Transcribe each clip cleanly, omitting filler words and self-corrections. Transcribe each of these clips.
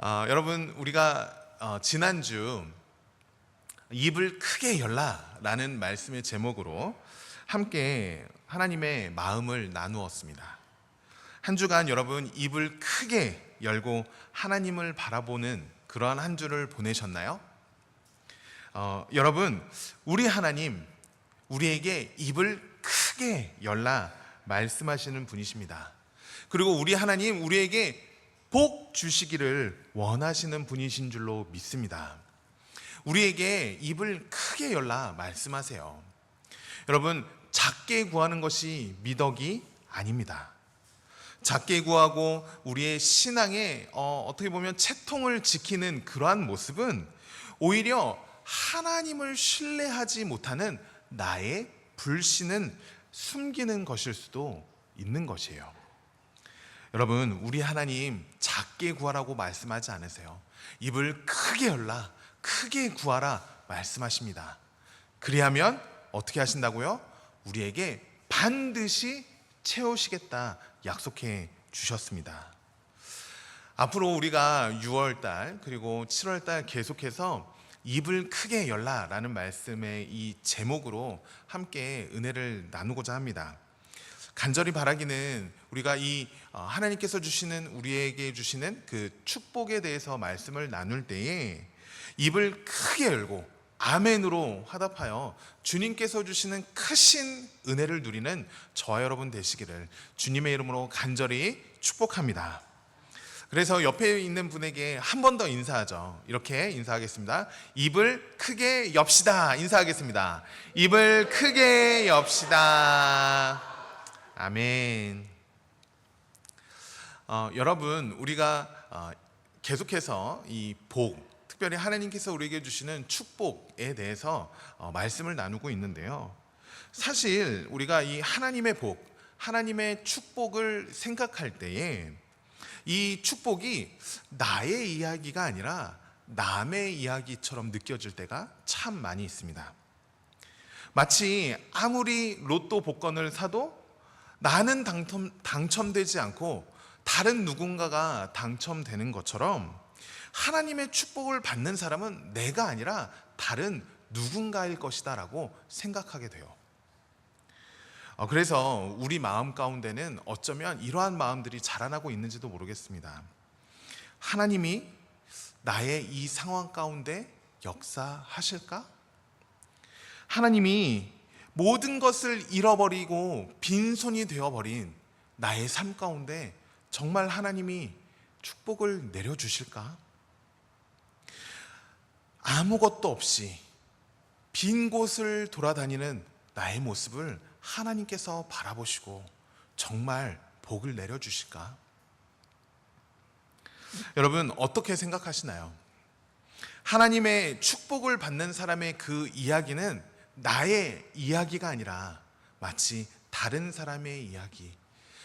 여러분 우리가 지난주 입을 크게 열라라는 말씀의 제목으로 함께 하나님의 마음을 나누었습니다. 한 주간 여러분 입을 크게 열고 하나님을 바라보는 그러한 한 주를 보내셨나요? 여러분 우리 하나님 우리에게 입을 크게 열라 말씀하시는 분이십니다. 그리고 우리 하나님 우리에게 복 주시기를 원하시는 분이신 줄로 믿습니다. 우리에게 입을 크게 열라 말씀하세요. 여러분 작게 구하는 것이 미덕이 아닙니다. 작게 구하고 우리의 신앙에 어떻게 보면 채통을 지키는 그러한 모습은 오히려 하나님을 신뢰하지 못하는 나의 불신은 숨기는 것일 수도 있는 것이에요. 여러분 우리 하나님 작게 구하라고 말씀하지 않으세요. 입을 크게 열라, 크게 구하라 말씀하십니다. 그리하면 어떻게 하신다고요? 우리에게 반드시 채우시겠다 약속해 주셨습니다. 앞으로 우리가 6월달 그리고 7월달 계속해서 입을 크게 열라라는 말씀의 이 제목으로 함께 은혜를 나누고자 합니다. 간절히 바라기는 우리가 이 하나님께서 주시는 우리에게 주시는 그 축복에 대해서 말씀을 나눌 때에 입을 크게 열고 아멘으로 화답하여 주님께서 주시는 크신 은혜를 누리는 저와 여러분 되시기를 주님의 이름으로 간절히 축복합니다. 그래서 옆에 있는 분에게 한 번 더 인사하죠. 이렇게 인사하겠습니다. 입을 크게 엽시다. 인사하겠습니다. 입을 크게 엽시다. 아멘. 여러분 우리가 계속해서 이 복, 특별히 하나님께서 우리에게 주시는 축복에 대해서 말씀을 나누고 있는데요. 사실 우리가 이 하나님의 복, 하나님의 축복을 생각할 때에 이 축복이 나의 이야기가 아니라 남의 이야기처럼 느껴질 때가 참 많이 있습니다. 마치 아무리 로또 복권을 사도 나는 당첨되지 않고 다른 누군가가 당첨되는 것처럼 하나님의 축복을 받는 사람은 내가 아니라 다른 누군가일 것이다 라고 생각하게 돼요. 그래서 우리 마음 가운데는 어쩌면 이러한 마음들이 자라나고 있는지도 모르겠습니다. 하나님이 나의 이 상황 가운데 역사하실까? 하나님이 모든 것을 잃어버리고 빈손이 되어버린 나의 삶 가운데 정말 하나님이 축복을 내려주실까? 아무것도 없이 빈 곳을 돌아다니는 나의 모습을 하나님께서 바라보시고 정말 복을 내려주실까? 여러분 어떻게 생각하시나요? 하나님의 축복을 받는 사람의 그 이야기는 나의 이야기가 아니라 마치 다른 사람의 이야기,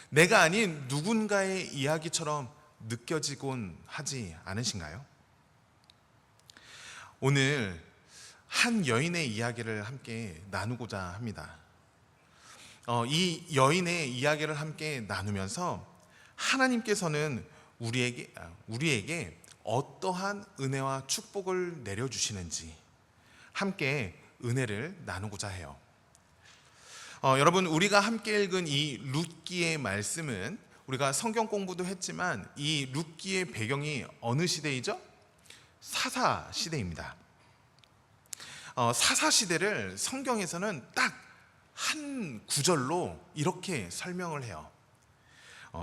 내가 아닌 누군가의 이야기처럼 느껴지곤 하지 않으신가요? 오늘 한 여인의 이야기를 함께 나누고자 합니다. 이 여인의 이야기를 함께 나누면서 하나님께서는 우리에게 어떠한 은혜와 축복을 내려주시는지 함께 은혜를 나누고자 해요. 여러분 우리가 함께 읽은 이 룻기의 말씀은 우리가 성경 공부도 했지만 이 룻기의 배경이 어느 시대이죠? 사사 시대입니다. 사사 시대를 성경에서는 딱 한 구절로 이렇게 설명을 해요.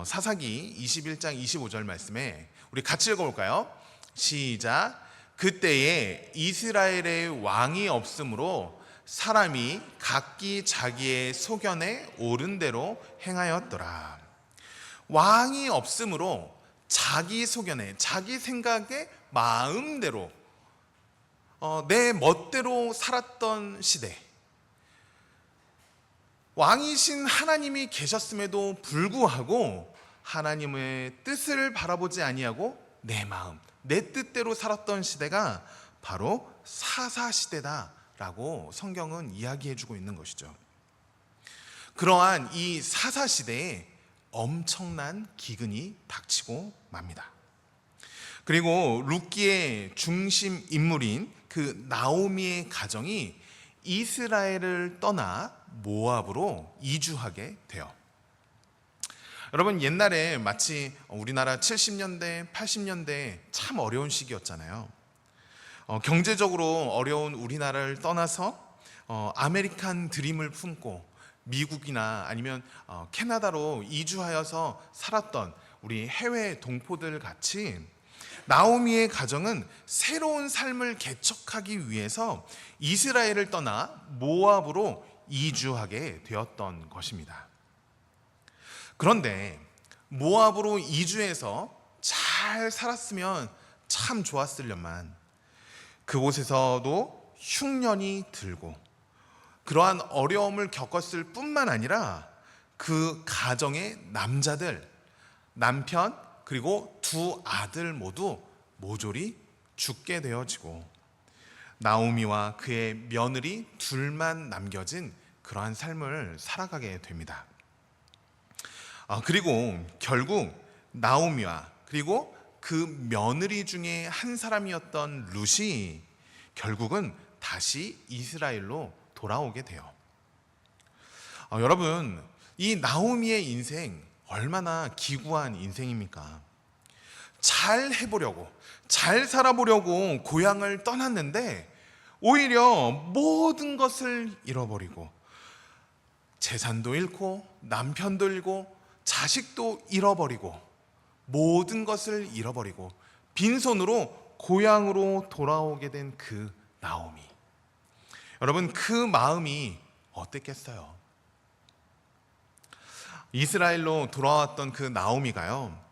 사사기 21장 25절 말씀에 우리 같이 읽어볼까요? 시작. 그때에 이스라엘의 왕이 없으므로 사람이 각기 자기의 소견에 옳은 대로 행하였더라. 왕이 없으므로 자기 소견에, 자기 생각에 마음대로 내 멋대로 살았던 시대. 왕이신 하나님이 계셨음에도 불구하고 하나님의 뜻을 바라보지 아니하고 내 마음, 내 뜻대로 살았던 시대가 바로 사사시대다라고 성경은 이야기해주고 있는 것이죠. 그러한 이 사사시대에 엄청난 기근이 닥치고 맙니다. 그리고 룻기의 중심 인물인 그 나오미의 가정이 이스라엘을 떠나 모압으로 이주하게 돼요. 여러분, 옛날에 마치 우리나라 70년대, 80년대 참 어려운 시기였잖아요. 경제적으로 어려운 우리나라를 떠나서 아메리칸 드림을 품고 미국이나 아니면 캐나다로 이주하여서 살았던 우리 해외 동포들 같이 나오미의 가정은 새로운 삶을 개척하기 위해서 이스라엘을 떠나 모압으로 이주하게 되었던 것입니다. 그런데 모압으로 이주해서 잘 살았으면 참 좋았으련만 그곳에서도 흉년이 들고 그러한 어려움을 겪었을 뿐만 아니라 그 가정의 남자들, 남편 그리고 두 아들 모두 모조리 죽게 되어지고 나오미와 그의 며느리 둘만 남겨진 그러한 삶을 살아가게 됩니다. 그리고 결국 나오미와 그리고 그 며느리 중에 한 사람이었던 룻이 결국은 다시 이스라엘로 돌아오게 돼요. 여러분, 이 나오미의 인생 얼마나 기구한 인생입니까? 잘 해보려고, 잘 살아보려고 고향을 떠났는데 오히려 모든 것을 잃어버리고 재산도 잃고 남편도 잃고 자식도 잃어버리고 모든 것을 잃어버리고 빈손으로 고향으로 돌아오게 된 그 나오미. 여러분, 그 마음이 어땠겠어요? 이스라엘로 돌아왔던 그 나오미가요,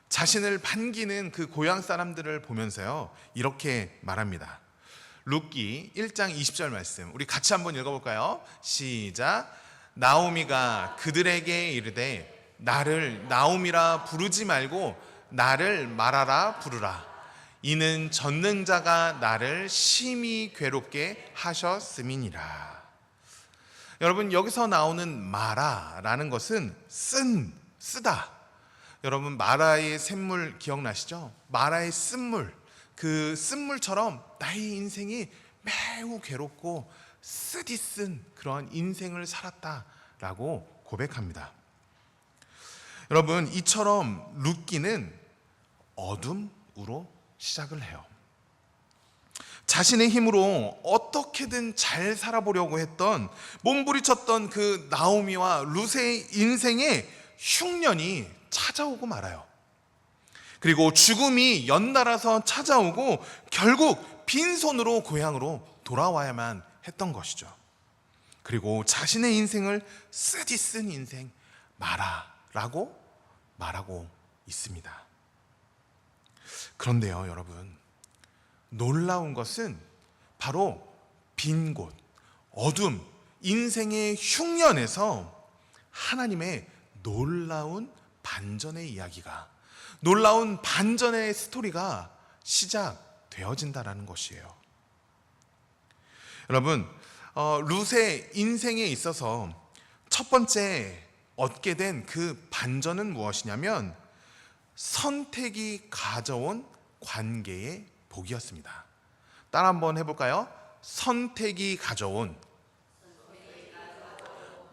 자신을 반기는 그 고향 사람들을 보면서요 이렇게 말합니다. 룻기 1장 20절 말씀 우리 같이 한번 읽어볼까요? 시작. 나오미가 그들에게 이르되 나를 나오미라 부르지 말고 나를 마라라 부르라. 이는 전능자가 나를 심히 괴롭게 하셨음이니라. 여러분, 여기서 나오는 마라라는 것은 쓰다. 여러분, 마라의 샘물 기억나시죠? 마라의 쓴물, 그 쓴물처럼 나의 인생이 매우 괴롭고 쓰디 쓴 그런 인생을 살았다라고 고백합니다. 여러분, 이처럼 룻기는 어둠으로 시작을 해요. 자신의 힘으로 어떻게든 잘 살아보려고 했던 몸부리쳤던 그 나오미와 룻의 인생에 흉년이 찾아오고 말아요. 그리고 죽음이 연달아서 찾아오고 결국 빈손으로 고향으로 돌아와야만 했던 것이죠. 그리고 자신의 인생을 쓰디 쓴 인생 마라라고 말하고 있습니다. 그런데요, 여러분, 놀라운 것은 바로 빈 곳, 어둠, 인생의 흉년에서 하나님의 놀라운 반전의 이야기가, 놀라운 반전의 스토리가 시작되어진다라는 것이에요. 여러분, 룻의 인생에 있어서 첫 번째 얻게 된 그 반전은 무엇이냐면 선택이 가져온 관계의 복이었습니다. 따라 한번 해볼까요? 선택이 가져온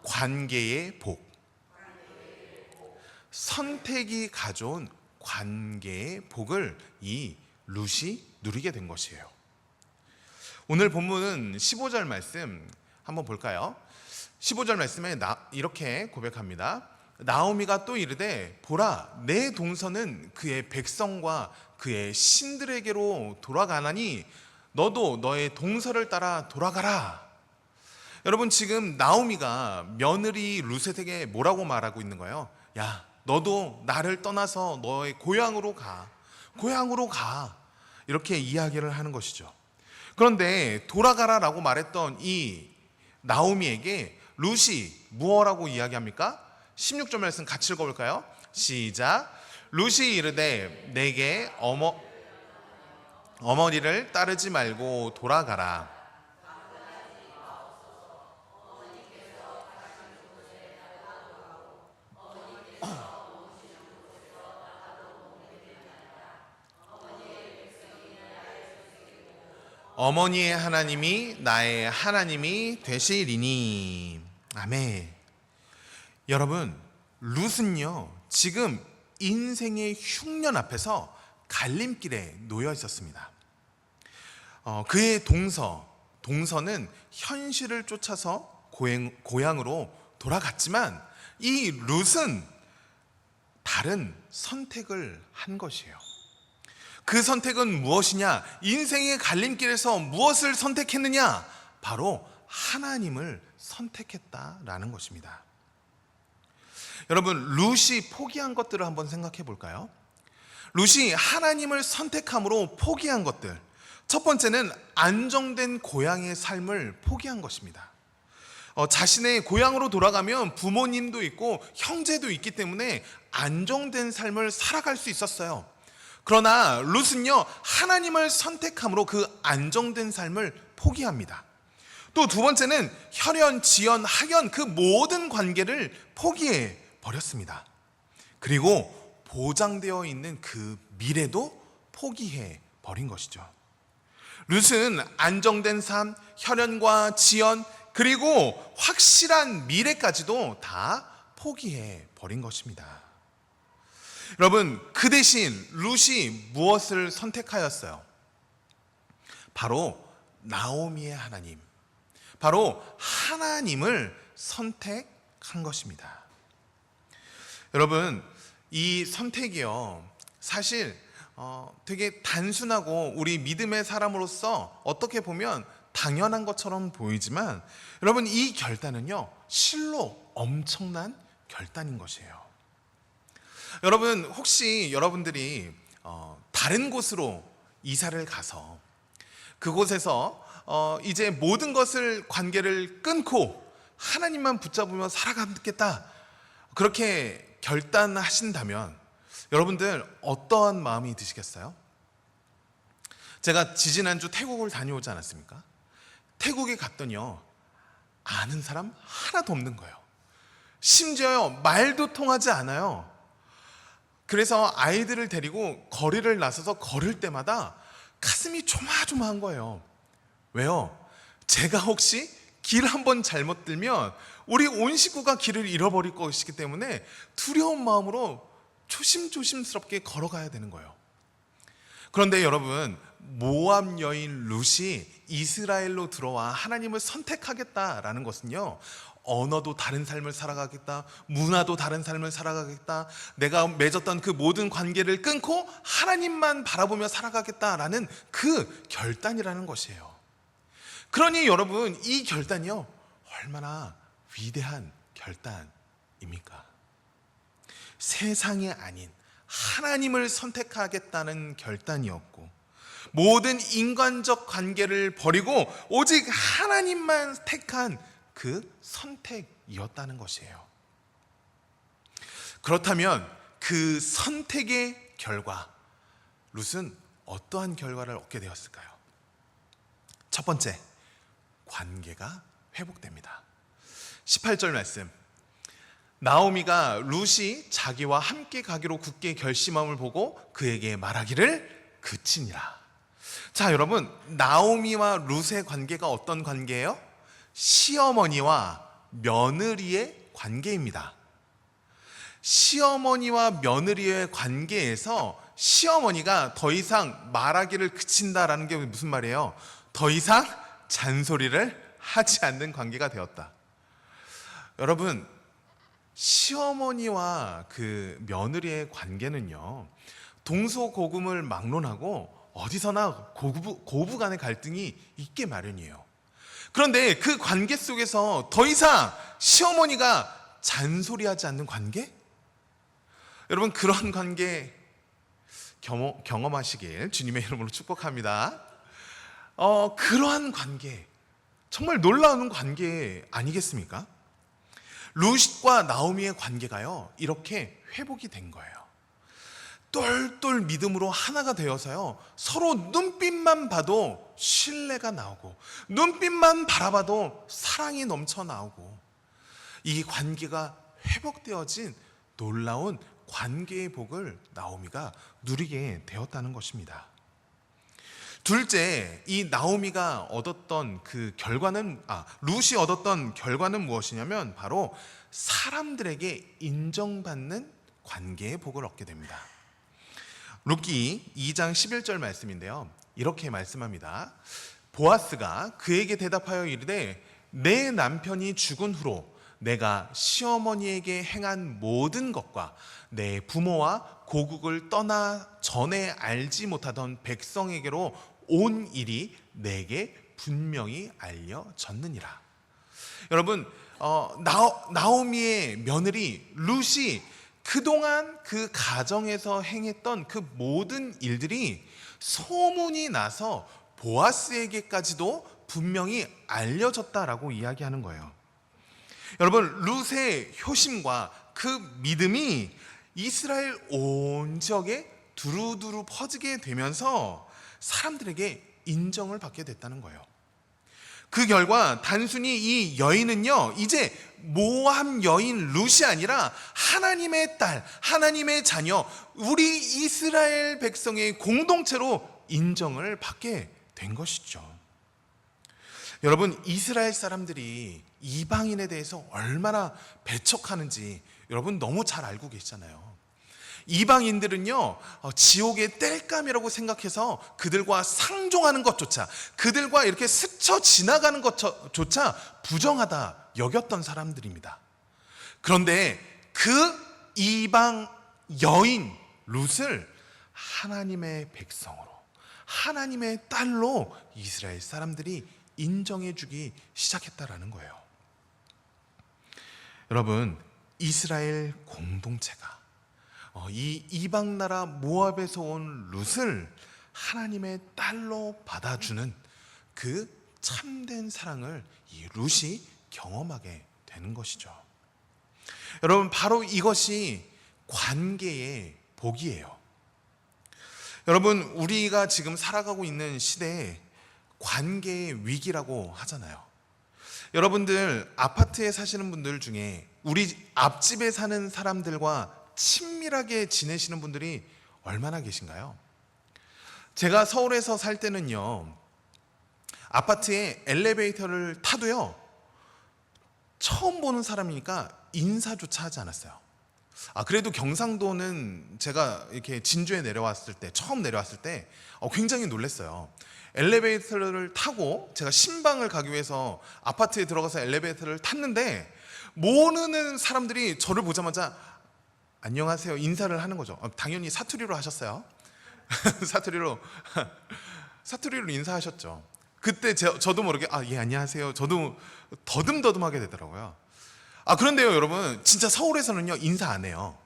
관계의 복. 선택이 가져온 관계의 복을 이 룻이 누리게 된 것이에요. 오늘 본문은 15절 말씀 한번 볼까요? 15절 말씀에 이렇게 고백합니다. 나오미가 또 이르되 보라, 내 동서는 그의 백성과 그의 신들에게로 돌아가나니 너도 너의 동서를 따라 돌아가라. 여러분, 지금 나오미가 며느리 룻에게 뭐라고 말하고 있는 거예요? 야, 너도 나를 떠나서 너의 고향으로 가. 이렇게 이야기를 하는 것이죠. 그런데 돌아가라라고 말했던 이 나오미에게 룻이 무엇라고 이야기합니까? 16절 말씀 같이 읽어볼까요? 시작. 룻이 이르되 내게 어머니를 따르지 말고 돌아가라. 어머니의 하나님이 나의 하나님이 되시리니. 아멘. 여러분, 룻은요 지금 인생의 흉년 앞에서 갈림길에 놓여 있었습니다. 그의 동서는 현실을 쫓아서 고향으로 돌아갔지만 이 룻은 다른 선택을 한 것이에요. 그 선택은 무엇이냐? 인생의 갈림길에서 무엇을 선택했느냐? 바로 하나님을 선택했다라는 것입니다. 여러분, 룻이 포기한 것들을 한번 생각해 볼까요? 룻이 하나님을 선택함으로 포기한 것들. 첫 번째는 안정된 고향의 삶을 포기한 것입니다. 자신의 고향으로 돌아가면 부모님도 있고 형제도 있기 때문에 안정된 삶을 살아갈 수 있었어요. 그러나 룻은요 하나님을 선택함으로 그 안정된 삶을 포기합니다. 또 두 번째는 혈연, 지연, 학연 그 모든 관계를 포기해 버렸습니다. 그리고 보장되어 있는 그 미래도 포기해 버린 것이죠. 룻은 안정된 삶, 혈연과 지연 그리고 확실한 미래까지도 다 포기해 버린 것입니다. 여러분, 그 대신 룻이 무엇을 선택하였어요? 바로 나오미의 하나님, 바로 하나님을 선택한 것입니다. 여러분, 이 선택이요 사실 되게 단순하고 우리 믿음의 사람으로서 어떻게 보면 당연한 것처럼 보이지만 여러분, 이 결단은요 실로 엄청난 결단인 것이에요. 여러분, 혹시 여러분들이 다른 곳으로 이사를 가서 그곳에서 이제 모든 것을 관계를 끊고 하나님만 붙잡으며 살아가겠다 그렇게 결단하신다면 여러분들 어떠한 마음이 드시겠어요? 제가 지지난주 태국을 다녀오지 않았습니까? 태국에 갔더니요 아는 사람 하나도 없는 거예요. 심지어요 말도 통하지 않아요. 그래서 아이들을 데리고 거리를 나서서 걸을 때마다 가슴이 조마조마한 거예요. 왜요? 제가 혹시 길 한번 잘못 들면 우리 온 식구가 길을 잃어버릴 것이기 때문에 두려운 마음으로 조심조심스럽게 걸어가야 되는 거예요. 그런데 여러분, 모압 여인 룻이 이스라엘로 들어와 하나님을 선택하겠다라는 것은요 언어도 다른 삶을 살아가겠다, 문화도 다른 삶을 살아가겠다, 내가 맺었던 그 모든 관계를 끊고 하나님만 바라보며 살아가겠다라는 그 결단이라는 것이에요. 그러니 여러분, 이 결단이요 얼마나 위대한 결단입니까? 세상이 아닌 하나님을 선택하겠다는 결단이었고, 모든 인간적 관계를 버리고 오직 하나님만 택한 그 선택이었다는 것이에요. 그렇다면 그 선택의 결과, 룻은 어떠한 결과를 얻게 되었을까요? 첫 번째, 관계가 회복됩니다. 18절 말씀, 나오미가 룻이 자기와 함께 가기로 굳게 결심함을 보고 그에게 말하기를 그치니라. 자, 여러분, 나오미와 룻의 관계가 어떤 관계예요? 시어머니와 며느리의 관계입니다. 시어머니와 며느리의 관계에서 시어머니가 더 이상 말하기를 그친다라는 게 무슨 말이에요? 더 이상 잔소리를 하지 않는 관계가 되었다. 여러분, 시어머니와 그 며느리의 관계는요 동서고금을 막론하고 어디서나 고부 간의 갈등이 있게 마련이에요. 그런데 그 관계 속에서 더 이상 시어머니가 잔소리하지 않는 관계? 여러분, 그런 관계 경험하시길 주님의 이름으로 축복합니다. 그러한 관계, 정말 놀라운 관계 아니겠습니까? 룻과 나오미의 관계가요 이렇게 회복이 된 거예요. 똘똘 믿음으로 하나가 되어서요 서로 눈빛만 봐도 신뢰가 나오고, 눈빛만 바라봐도 사랑이 넘쳐 나오고, 이 관계가 회복되어진 놀라운 관계의 복을 나오미가 누리게 되었다는 것입니다. 둘째, 이 나오미가 얻었던 룻이 얻었던 결과는 무엇이냐면 바로 사람들에게 인정받는 관계의 복을 얻게 됩니다. 룻기 2장 11절 말씀인데요. 이렇게 말씀합니다. 보아스가 그에게 대답하여 이르되 내 남편이 죽은 후로 내가 시어머니에게 행한 모든 것과 내 부모와 고국을 떠나 전에 알지 못하던 백성에게로 온 일이 내게 분명히 알려졌느니라. 여러분, 나오미의 며느리 룻이 그동안 그 가정에서 행했던 그 모든 일들이 소문이 나서 보아스에게까지도 분명히 알려졌다라고 이야기하는 거예요. 여러분, 룻의 효심과 그 믿음이 이스라엘 온 지역에 두루두루 퍼지게 되면서 사람들에게 인정을 받게 됐다는 거예요. 그 결과 단순히 이 여인은요, 이제 모함 여인 룻이 아니라 하나님의 딸, 하나님의 자녀, 우리 이스라엘 백성의 공동체로 인정을 받게 된 것이죠. 여러분, 이스라엘 사람들이 이방인에 대해서 얼마나 배척하는지 여러분 너무 잘 알고 계시잖아요. 이방인들은요, 지옥의 땔감이라고 생각해서 그들과 상종하는 것조차, 그들과 이렇게 스쳐 지나가는 것조차 부정하다 여겼던 사람들입니다. 그런데 그 이방 여인 룻을 하나님의 백성으로, 하나님의 딸로 이스라엘 사람들이 인정해 주기 시작했다라는 거예요. 여러분, 이스라엘 공동체가 이 이방 나라 모압에서 온 룻을 하나님의 딸로 받아주는 그 참된 사랑을 이 룻이 경험하게 되는 것이죠. 여러분, 바로 이것이 관계의 복이에요. 여러분, 우리가 지금 살아가고 있는 시대에 관계의 위기라고 하잖아요. 여러분들 아파트에 사시는 분들 중에 우리 앞집에 사는 사람들과 친밀하게 지내시는 분들이 얼마나 계신가요? 제가 서울에서 살 때는요, 아파트에 엘리베이터를 타도요, 처음 보는 사람이니까 인사조차 하지 않았어요. 그래도 경상도는 제가 이렇게 진주에 내려왔을 때, 처음 내려왔을 때 굉장히 놀랐어요. 엘리베이터를 타고 제가 신방을 가기 위해서 아파트에 들어가서 엘리베이터를 탔는데 모르는 사람들이 저를 보자마자 안녕하세요 인사를 하는 거죠. 당연히 사투리로 하셨어요. 사투리로 인사하셨죠. 그때 저도 모르게 예 안녕하세요. 저도 더듬더듬하게 되더라고요. 그런데요 여러분, 진짜 서울에서는요 인사 안 해요.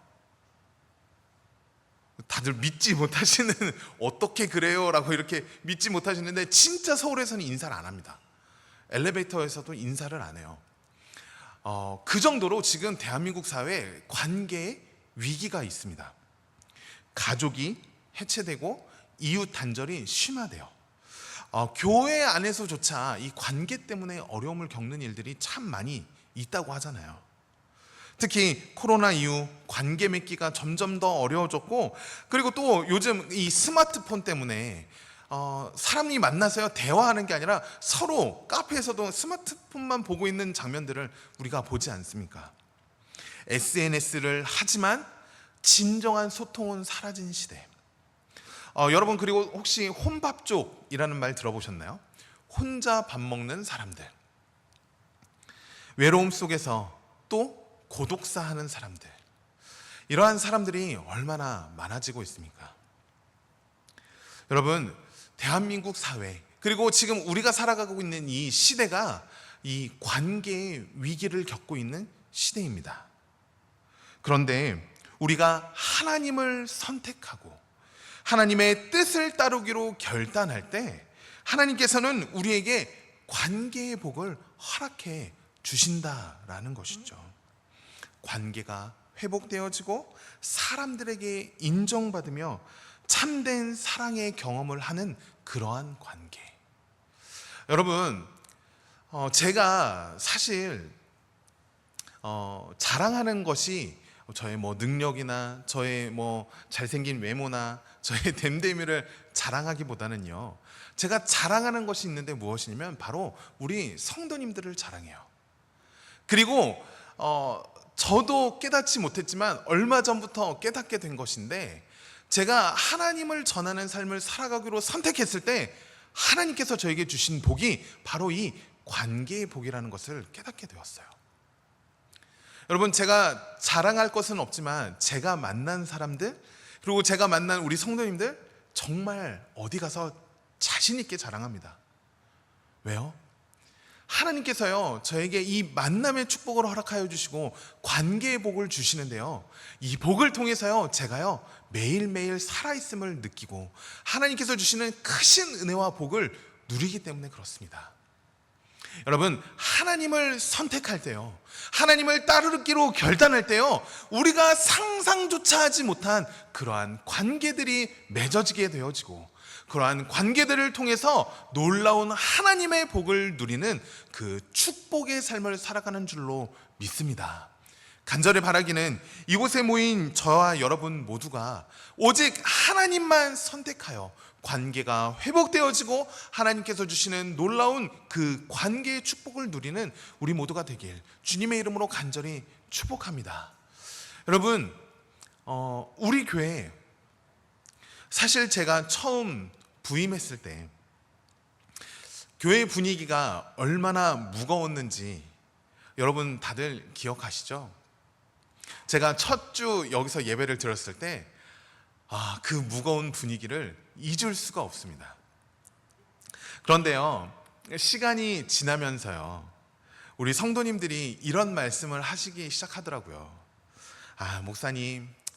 다들 믿지 못하시는 어떻게 그래요? 라고 이렇게 믿지 못하시는데 진짜 서울에서는 인사를 안 합니다. 엘리베이터에서도 인사를 안 해요. 그 정도로 지금 대한민국 사회에 관계에 위기가 있습니다. 가족이 해체되고 이웃 단절이 심화돼요. 교회 안에서조차 이 관계 때문에 어려움을 겪는 일들이 참 많이 있다고 하잖아요. 특히 코로나 이후 관계 맺기가 점점 더 어려워졌고, 그리고 또 요즘 이 스마트폰 때문에 사람이 만나서요 대화하는 게 아니라 서로 카페에서도 스마트폰만 보고 있는 장면들을 우리가 보지 않습니까? SNS를 하지만 진정한 소통은 사라진 시대. 여러분, 그리고 혹시 혼밥족이라는 말 들어보셨나요? 혼자 밥 먹는 사람들, 외로움 속에서 또 고독사하는 사람들, 이러한 사람들이 얼마나 많아지고 있습니까? 여러분, 대한민국 사회, 그리고 지금 우리가 살아가고 있는 이 시대가 이 관계의 위기를 겪고 있는 시대입니다. 그런데 우리가 하나님을 선택하고 하나님의 뜻을 따르기로 결단할 때 하나님께서는 우리에게 관계의 복을 허락해 주신다라는 것이죠. 관계가 회복되어지고 사람들에게 인정받으며 참된 사랑의 경험을 하는 그러한 관계. 여러분, 제가 사실 자랑하는 것이 저의 뭐 능력이나 저의 뭐 잘생긴 외모나 저의 됨됨이를 자랑하기보다는요, 제가 자랑하는 것이 있는데 무엇이냐면 바로 우리 성도님들을 자랑해요. 그리고 저도 깨닫지 못했지만 얼마 전부터 깨닫게 된 것인데, 제가 하나님을 전하는 삶을 살아가기로 선택했을 때 하나님께서 저에게 주신 복이 바로 이 관계의 복이라는 것을 깨닫게 되었어요. 여러분, 제가 자랑할 것은 없지만 제가 만난 사람들, 그리고 제가 만난 우리 성도님들 정말 어디 가서 자신 있게 자랑합니다. 왜요? 하나님께서요, 저에게 이 만남의 축복을 허락하여 주시고 관계의 복을 주시는데요, 이 복을 통해서요, 제가요 매일매일 살아있음을 느끼고 하나님께서 주시는 크신 은혜와 복을 누리기 때문에 그렇습니다. 여러분, 하나님을 선택할 때요, 하나님을 따르기로 결단할 때요, 우리가 상상조차 하지 못한 그러한 관계들이 맺어지게 되어지고, 그러한 관계들을 통해서 놀라운 하나님의 복을 누리는 그 축복의 삶을 살아가는 줄로 믿습니다. 간절히 바라기는 이곳에 모인 저와 여러분 모두가 오직 하나님만 선택하여 관계가 회복되어지고 하나님께서 주시는 놀라운 그 관계의 축복을 누리는 우리 모두가 되길 주님의 이름으로 간절히 축복합니다. 여러분, 우리 교회, 사실 제가 처음 부임했을 때 교회 분위기가 얼마나 무거웠는지 여러분 다들 기억하시죠? 제가 첫 주 여기서 예배를 드렸을 때 그 무거운 분위기를 잊을 수가 없습니다. 그런데요, 시간이 지나면서요, 우리 성도님들이 이런 말씀을 하시기 시작하더라고요.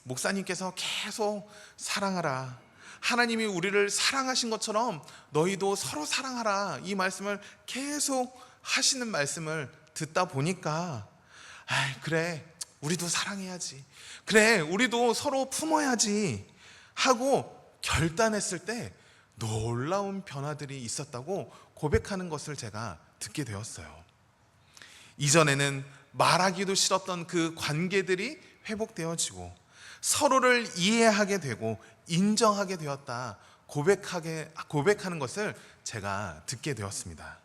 목사님께서 계속 사랑하라, 하나님이 우리를 사랑하신 것처럼 너희도 서로 사랑하라, 이 말씀을 계속 하시는 말씀을 듣다 보니까 그래, 우리도 사랑해야지, 그래, 우리도 서로 품어야지 하고 결단했을 때 놀라운 변화들이 있었다고 고백하는 것을 제가 듣게 되었어요. 이전에는 말하기도 싫었던 그 관계들이 회복되어지고 서로를 이해하게 되고 인정하게 되었다 고백하는 것을 제가 듣게 되었습니다.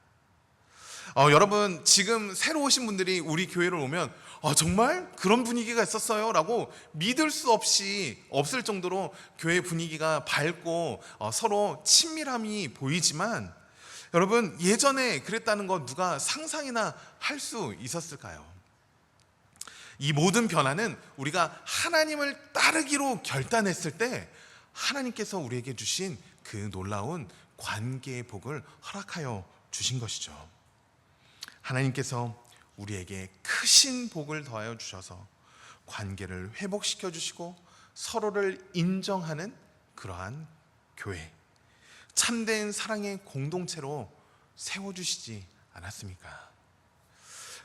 여러분, 지금 새로 오신 분들이 우리 교회를 오면 정말 그런 분위기가 있었어요 라고 믿을 수 없이 없을 정도로 교회 분위기가 밝고 서로 친밀함이 보이지만, 여러분, 예전에 그랬다는 거 누가 상상이나 할 수 있었을까요? 이 모든 변화는 우리가 하나님을 따르기로 결단했을 때 하나님께서 우리에게 주신 그 놀라운 관계의 복을 허락하여 주신 것이죠. 하나님께서 우리에게 크신 복을 더하여 주셔서 관계를 회복시켜 주시고 서로를 인정하는 그러한 교회, 참된 사랑의 공동체로 세워주시지 않았습니까?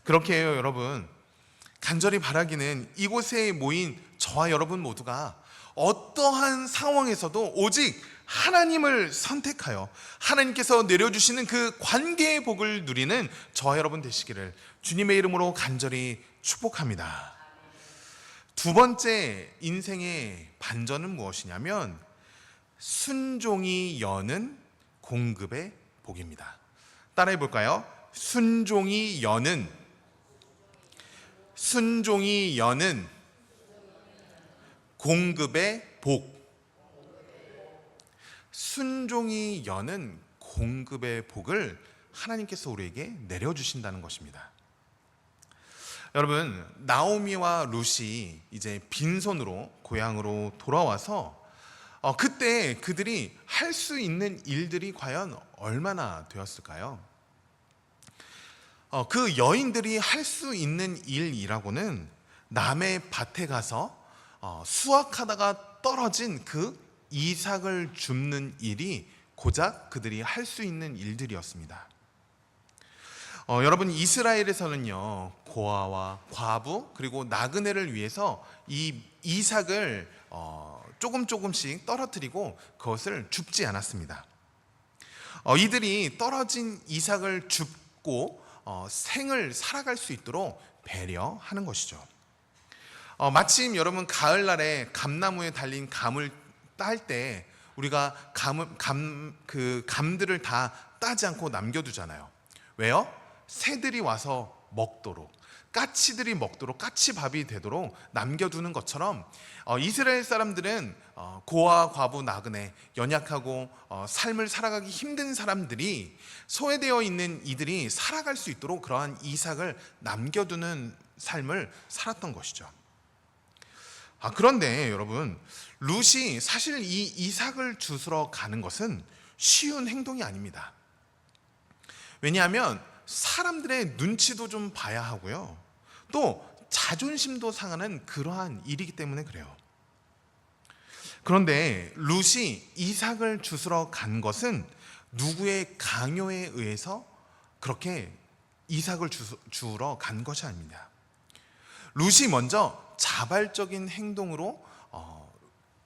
그렇게 해요, 여러분. 간절히 바라기는 이곳에 모인 저와 여러분 모두가 어떠한 상황에서도 오직 하나님을 선택하여 하나님께서 내려주시는 그 관계의 복을 누리는 저와 여러분 되시기를 주님의 이름으로 간절히 축복합니다. 두 번째 인생의 반전은 무엇이냐면 순종이 여는 공급의 복입니다. 따라해 볼까요? 순종이 여는 공급의 복. 순종이 여는 공급의 복을 하나님께서 우리에게 내려주신다는 것입니다. 여러분, 나오미와 룻이 이제 빈손으로 고향으로 돌아와서 그때 그들이 할 수 있는 일들이 과연 얼마나 되었을까요? 그 여인들이 할 수 있는 일이라고는 남의 밭에 가서 수확하다가 떨어진 그 이삭을 줍는 일이 고작 그들이 할 수 있는 일들이었습니다. 여러분, 이스라엘에서는요, 고아와 과부 그리고 나그네를 위해서 이 이삭을 조금씩 떨어뜨리고 그것을 줍지 않았습니다. 이들이 떨어진 이삭을 줍고 생을 살아갈 수 있도록 배려하는 것이죠. 마침 여러분 가을날에 감나무에 달린 감을 딸 때 우리가 감들을 다 따지 않고 남겨두잖아요. 왜요? 새들이 와서 먹도록, 까치들이 먹도록, 까치밥이 되도록 남겨두는 것처럼 이스라엘 사람들은 고아, 과부, 나그네, 연약하고 삶을 살아가기 힘든 사람들이 소외되어 있는 이들이 살아갈 수 있도록 그러한 이삭을 남겨두는 삶을 살았던 것이죠. 그런데 여러분, 룻이 사실 이 이삭을 주스러 가는 것은 쉬운 행동이 아닙니다. 왜냐하면 사람들의 눈치도 좀 봐야 하고요, 또 자존심도 상하는 그러한 일이기 때문에 그래요. 그런데 룻이 이삭을 주스러 간 것은 누구의 강요에 의해서 그렇게 이삭을 주우러 간 것이 아닙니다. 룻이 먼저 자발적인 행동으로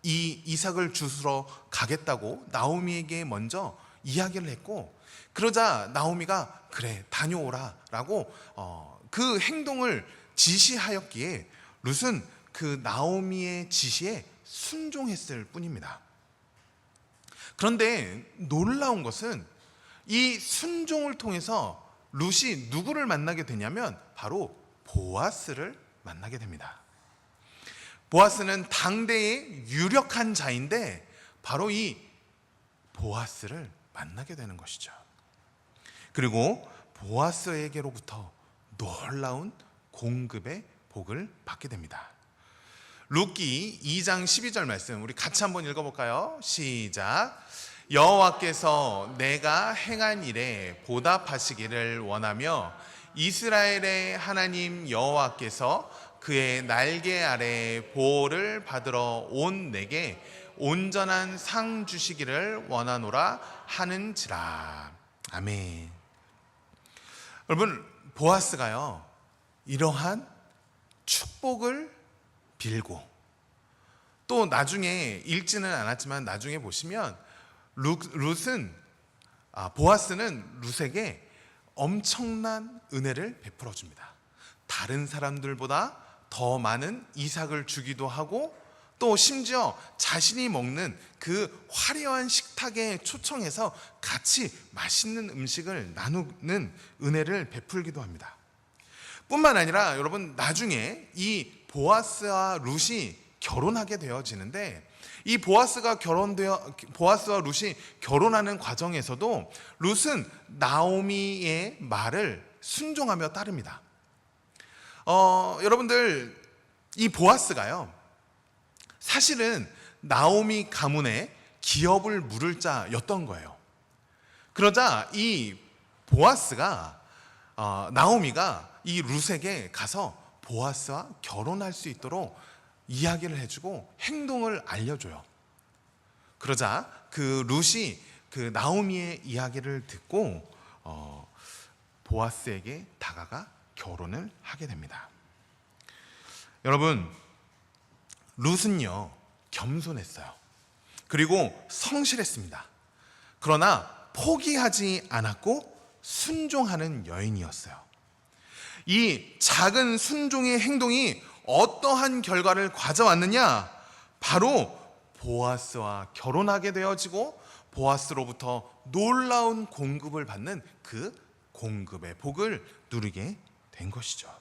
이 이삭을 주스러 가겠다고 나오미에게 먼저 이야기를 했고, 그러자 나오미가 그래 다녀오라 라고 그 행동을 지시하였기에 룻은 그 나오미의 지시에 순종했을 뿐입니다. 그런데 놀라운 것은 이 순종을 통해서 룻이 누구를 만나게 되냐면 바로 보아스를 만나게 됩니다. 보아스는 당대의 유력한 자인데 바로 이 보아스를 만나게 되는 것이죠. 그리고 보아스에게로부터 놀라운 공급의 복을 받게 됩니다. 룻기 2장 12절 말씀 우리 같이 한번 읽어볼까요? 시작. 여호와께서 내가 행한 일에 보답하시기를 원하며 이스라엘의 하나님 여호와께서 그의 날개 아래 보호를 받으러 온 내게 온전한 상 주시기를 원하노라 하는지라. 아멘. 여러분, 보아스가요 이러한 축복을 빌고, 또 나중에 읽지는 않았지만 나중에 보시면 보아스는 룻에게 엄청난 은혜를 베풀어 줍니다. 다른 사람들보다 더 많은 이삭을 주기도 하고, 또 심지어 자신이 먹는 그 화려한 식탁에 초청해서 같이 맛있는 음식을 나누는 은혜를 베풀기도 합니다. 뿐만 아니라 여러분, 나중에 이 보아스와 룻이 결혼하게 되어지는데, 이 보아스와 룻이 결혼하는 과정에서도 룻은 나오미의 말을 순종하며 따릅니다. 여러분들, 이 보아스가요 사실은 나오미 가문의 기업을 물을 자였던 거예요. 그러자 이 보아스가 나오미가 이 룻에게 가서 보아스와 결혼할 수 있도록 이야기를 해주고 행동을 알려줘요. 그러자 그 룻이 그 나오미의 이야기를 듣고 보아스에게 다가가 결혼을 하게 됩니다. 여러분, 룻은요 겸손했어요. 그리고 성실했습니다. 그러나 포기하지 않았고 순종하는 여인이었어요. 이 작은 순종의 행동이 어떠한 결과를 가져왔느냐? 바로 보아스와 결혼하게 되어지고 보아스로부터 놀라운 공급을 받는 그 공급의 복을 누리게 된 것이죠.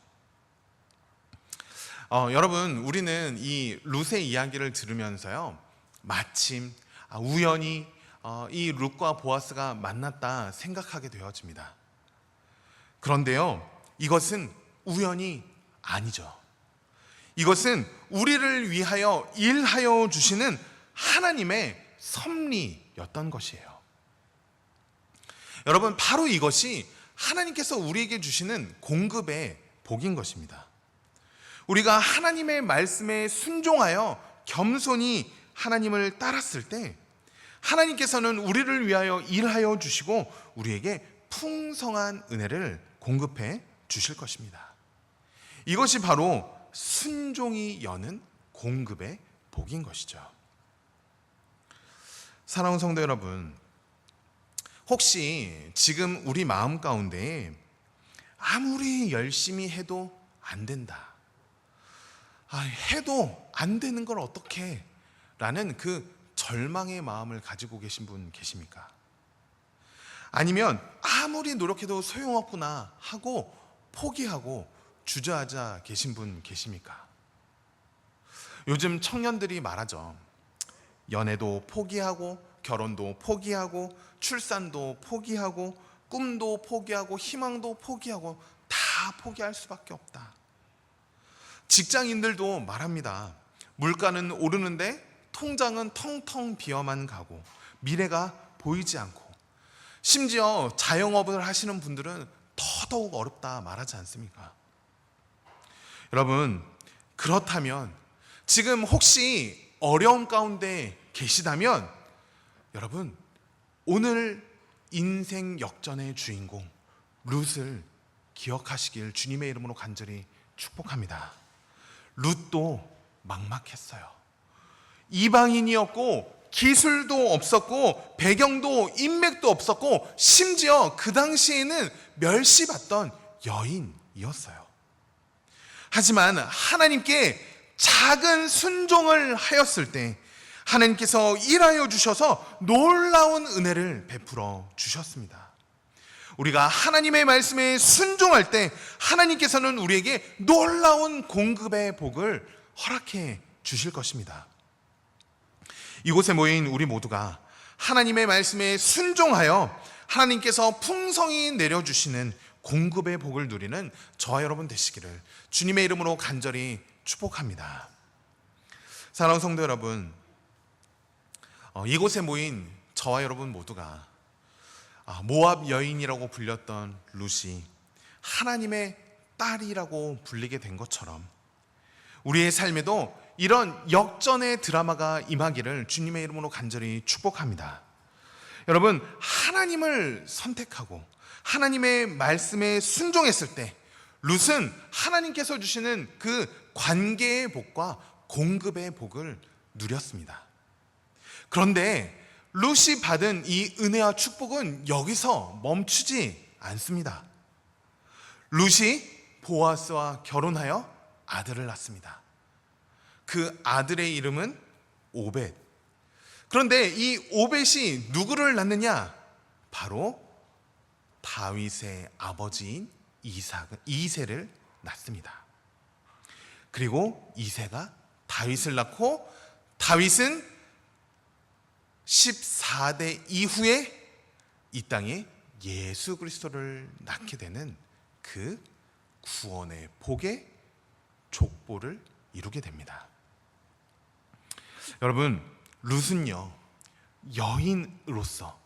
여러분, 우리는 이 룻의 이야기를 들으면서요 마침 우연히 이 룻과 보아스가 만났다 생각하게 되어집니다. 그런데요, 이것은 우연이 아니죠. 이것은 우리를 위하여 일하여 주시는 하나님의 섭리였던 것이에요. 여러분, 바로 이것이 하나님께서 우리에게 주시는 공급의 복인 것입니다. 우리가 하나님의 말씀에 순종하여 겸손히 하나님을 따랐을 때 하나님께서는 우리를 위하여 일하여 주시고 우리에게 풍성한 은혜를 공급해 주실 것입니다. 이것이 바로 순종이 여는 공급의 복인 것이죠. 사랑하는 성도 여러분, 혹시 지금 우리 마음 가운데 아무리 열심히 해도 안 된다, 해도 안 되는 걸 어떡해? 라는 그 절망의 마음을 가지고 계신 분 계십니까? 아니면 아무리 노력해도 소용없구나 하고 포기하고 주저하자 계신 분 계십니까? 요즘 청년들이 말하죠. 연애도 포기하고 결혼도 포기하고 출산도 포기하고 꿈도 포기하고 희망도 포기하고 다 포기할 수밖에 없다. 직장인들도 말합니다. 물가는 오르는데 통장은 텅텅 비어만 가고 미래가 보이지 않고, 심지어 자영업을 하시는 분들은 더더욱 어렵다 말하지 않습니까? 여러분, 그렇다면 지금 혹시 어려움 가운데 계시다면 여러분, 오늘 인생 역전의 주인공 룻을 기억하시길 주님의 이름으로 간절히 축복합니다. 룻도 막막했어요. 이방인이었고 기술도 없었고 배경도 인맥도 없었고 심지어 그 당시에는 멸시받던 여인이었어요. 하지만 하나님께 작은 순종을 하였을 때 하나님께서 일하여 주셔서 놀라운 은혜를 베풀어 주셨습니다. 우리가 하나님의 말씀에 순종할 때 하나님께서는 우리에게 놀라운 공급의 복을 허락해 주실 것입니다. 이곳에 모인 우리 모두가 하나님의 말씀에 순종하여 하나님께서 풍성히 내려주시는 공급의 복을 누리는 저와 여러분 되시기를 주님의 이름으로 간절히 축복합니다. 사랑하는 성도 여러분, 이곳에 모인 저와 여러분 모두가 모압 여인이라고 불렸던 룻이 하나님의 딸이라고 불리게 된 것처럼 우리의 삶에도 이런 역전의 드라마가 임하기를 주님의 이름으로 간절히 축복합니다. 여러분, 하나님을 선택하고 하나님의 말씀에 순종했을 때 룻은 하나님께서 주시는 그 관계의 복과 공급의 복을 누렸습니다. 그런데 룻이 받은 이 은혜와 축복은 여기서 멈추지 않습니다. 룻이 보아스와 결혼하여 아들을 낳습니다. 그 아들의 이름은 오벳. 그런데 이 오벳이 누구를 낳느냐? 바로 다윗의 아버지인 이새를 낳습니다. 그리고 이새가 다윗을 낳고 다윗은 14대 이후에 이 땅에 예수 그리스도를 낳게 되는 그 구원의 복의 족보를 이루게 됩니다. 여러분, 룻은요, 여인으로서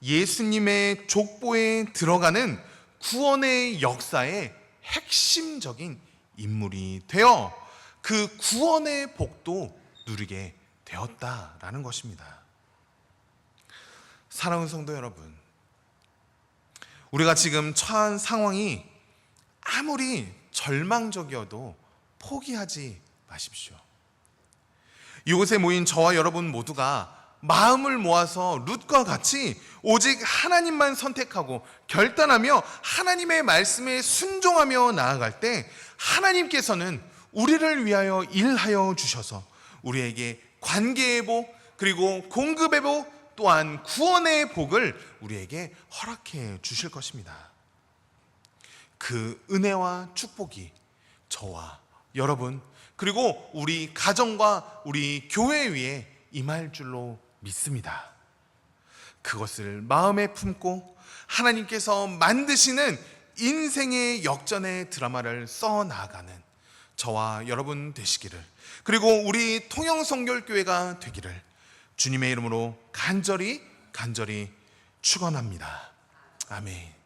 예수님의 족보에 들어가는 구원의 역사의 핵심적인 인물이 되어 그 구원의 복도 누리게 되었다라는 것입니다. 사랑하는 성도 여러분, 우리가 지금 처한 상황이 아무리 절망적이어도 포기하지 마십시오. 이곳에 모인 저와 여러분 모두가 마음을 모아서 룻과 같이 오직 하나님만 선택하고 결단하며 하나님의 말씀에 순종하며 나아갈 때 하나님께서는 우리를 위하여 일하여 주셔서 우리에게 관계의 복, 그리고 공급의 복, 또한 구원의 복을 우리에게 허락해 주실 것입니다. 그 은혜와 축복이 저와 여러분, 그리고 우리 가정과 우리 교회 위에 임할 줄로 믿습니다. 그것을 마음에 품고 하나님께서 만드시는 인생의 역전의 드라마를 써 나가는 저와 여러분 되시기를, 그리고 우리 통영성결교회가 되기를 주님의 이름으로 간절히 축원합니다. 아멘.